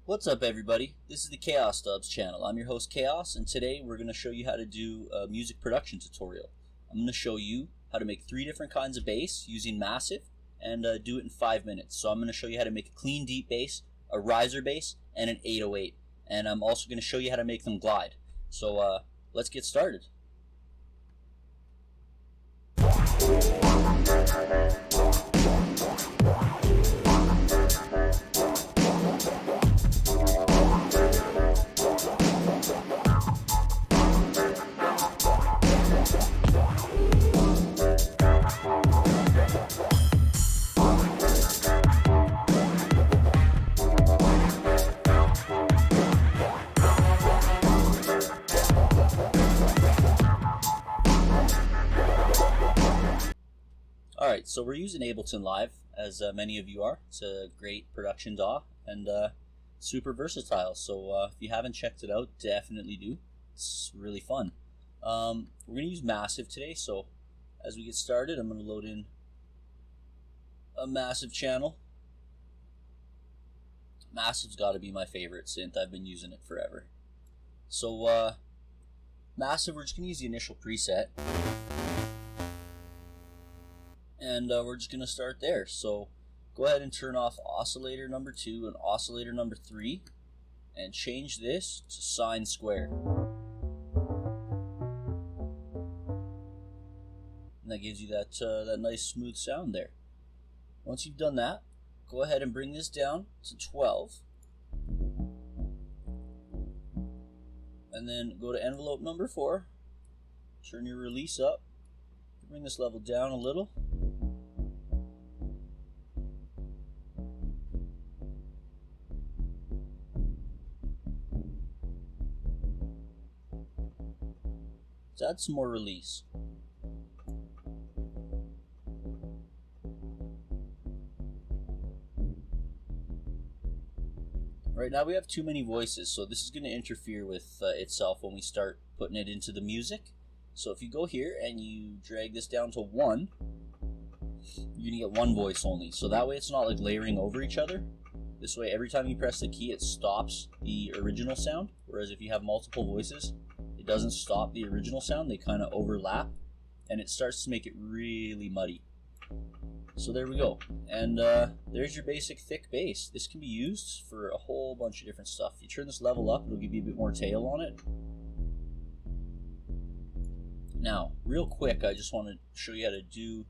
What's up, everybody? This is the KhaosDubz channel. I'm your host Chaos, and today we're going to show you how to do a music production tutorial. I'm going to show you how to make 3 different kinds of bass using Massive and do it in 5 minutes. So I'm going to show you how to make a clean deep bass, a riser bass, and an 808. And I'm also going to show you how to make them glide. So let's get started. Alright, so we're using Ableton Live, as many of you are. It's a great production DAW and super versatile, so if you haven't checked it out, definitely do. It's really fun. We're going to use Massive today, so as we get started, I'm going to load in a Massive channel. Massive's got to be my favorite synth. I've been using it forever. So Massive, we're just going to use the initial preset. And we're just going to start there. So go ahead and turn off oscillator number 2 and oscillator number 3 and change this to sine square. And that gives you that nice smooth sound there. Once you've done that, go ahead and bring this down to 12. And then go to envelope number 4. Turn your release up. Bring this level down a little. Let's add some more release. Right now we have too many voices, so this is going to interfere with itself when we start putting it into the music. So if you go here and you drag this down to 1, you're going to get 1 voice only. So that way it's not like layering over each other. This way every time you press the key it stops the original sound, whereas if you have multiple voices it doesn't stop the original sound, they kind of overlap and it starts to make it really muddy. So there we go, and there's your basic thick bass. This can be used for a whole bunch of different stuff. If you turn this level up, it'll give you a bit more tail on it. Now, real quick, I just want to show you how to do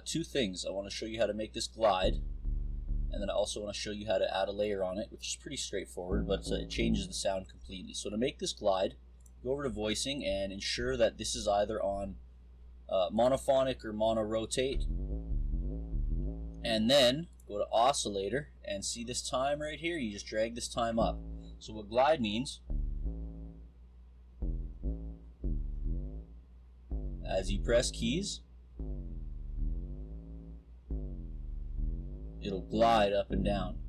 2 things. I want to show you how to make this glide, and then I also want to show you how to add a layer on it, which is pretty straightforward, but it changes the sound completely. So to make this glide, go over to voicing and ensure that this is either on monophonic or mono rotate, and then go to oscillator and see this time right here. You just drag this time up. So what glide means, as you press keys, it'll glide up and down.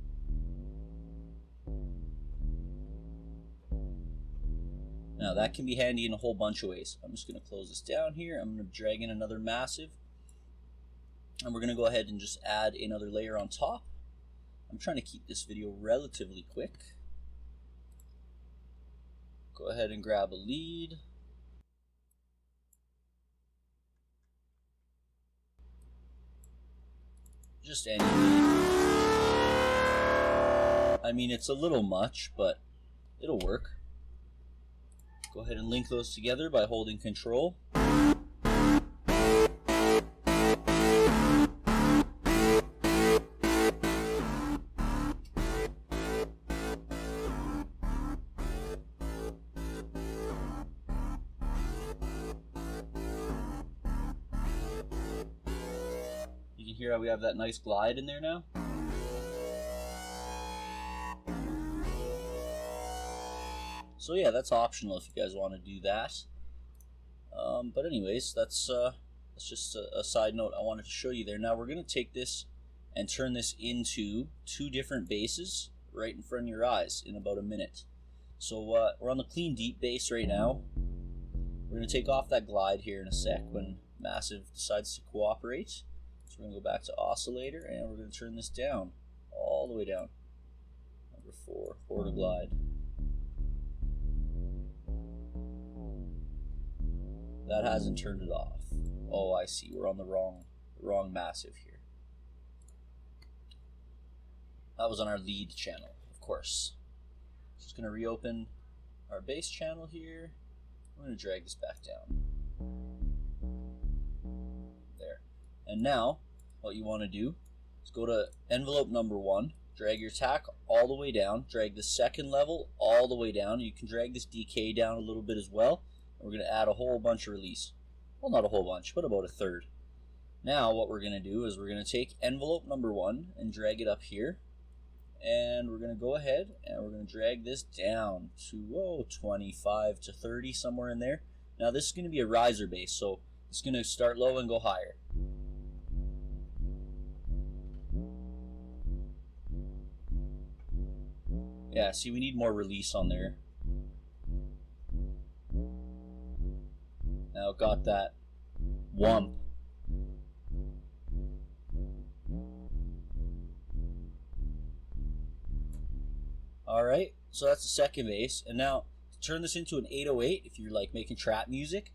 Now that can be handy in a whole bunch of ways. I'm just going to close this down here. I'm going to drag in another Massive. And we're going to go ahead and just add another layer on top. I'm trying to keep this video relatively quick. Go ahead and grab a lead. Just any lead. I mean, it's a little much, but it'll work. Go ahead and link those together by holding Control. You can hear how we have that nice glide in there now. So yeah, that's optional if you guys want to do that. But anyways, that's just a side note I wanted to show you there. Now we're going to take this and turn this into 2 different basses right in front of your eyes in about a minute. So we're on the clean deep bass right now. We're going to take off that glide here in a sec when Massive decides to cooperate. So we're going to go back to oscillator and we're going to turn this down, all the way down. 4, to glide. That hasn't turned it off. Oh, I see. We're on the wrong massive here. That was on our lead channel, of course. Just going to reopen our base channel here. I'm going to drag this back down. There. And now, what you want to do is go to envelope number 1, drag your tack all the way down, drag the second level all the way down. You can drag this decay down a little bit as well. We're going to add a whole bunch of release. Well, not a whole bunch, but about a third. Now what we're going to do is we're going to take envelope number 1 and drag it up here. And we're going to go ahead and we're going to drag this down to 25 to 30, somewhere in there. Now this is going to be a riser base, so it's going to start low and go higher. Yeah, see, we need more release on there. Now got that wump. Alright, so that's the second base. And now to turn this into an 808, if you're like making trap music,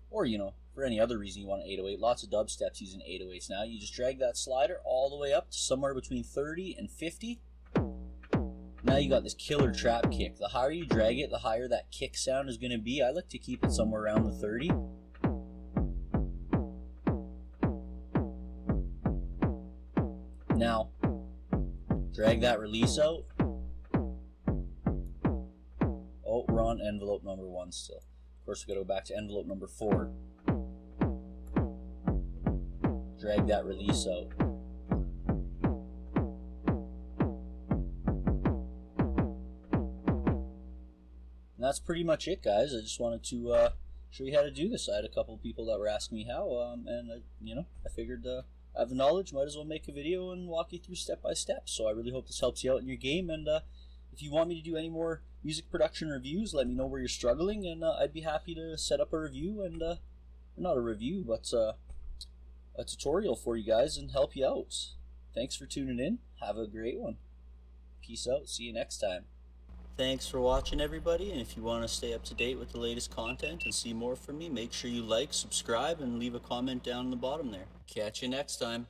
or for any other reason you want an 808, lots of dubsteps using 808s now, you just drag that slider all the way up to somewhere between 30 and 50. Now you got this killer trap kick. The higher you drag it, the higher that kick sound is going to be. I like to keep it somewhere around the 30. Now, drag that release out. Oh, we're on envelope number 1 still. Of course, we got to go back to envelope number 4. Drag that release out. And that's pretty much it, guys. I just wanted to show you how to do this. I had a couple of people that were asking me how, and I figured I have the knowledge, might as well make a video and walk you through step by step. So I really hope this helps you out in your game. And if you want me to do any more music production reviews, let me know where you're struggling, and I'd be happy to set up a review and not a review, but a tutorial for you guys and help you out. Thanks for tuning in. Have a great one. Peace out. See you next time. Thanks for watching, everybody, and if you want to stay up to date with the latest content and see more from me, make sure you like, subscribe, and leave a comment down in the bottom there. Catch you next time.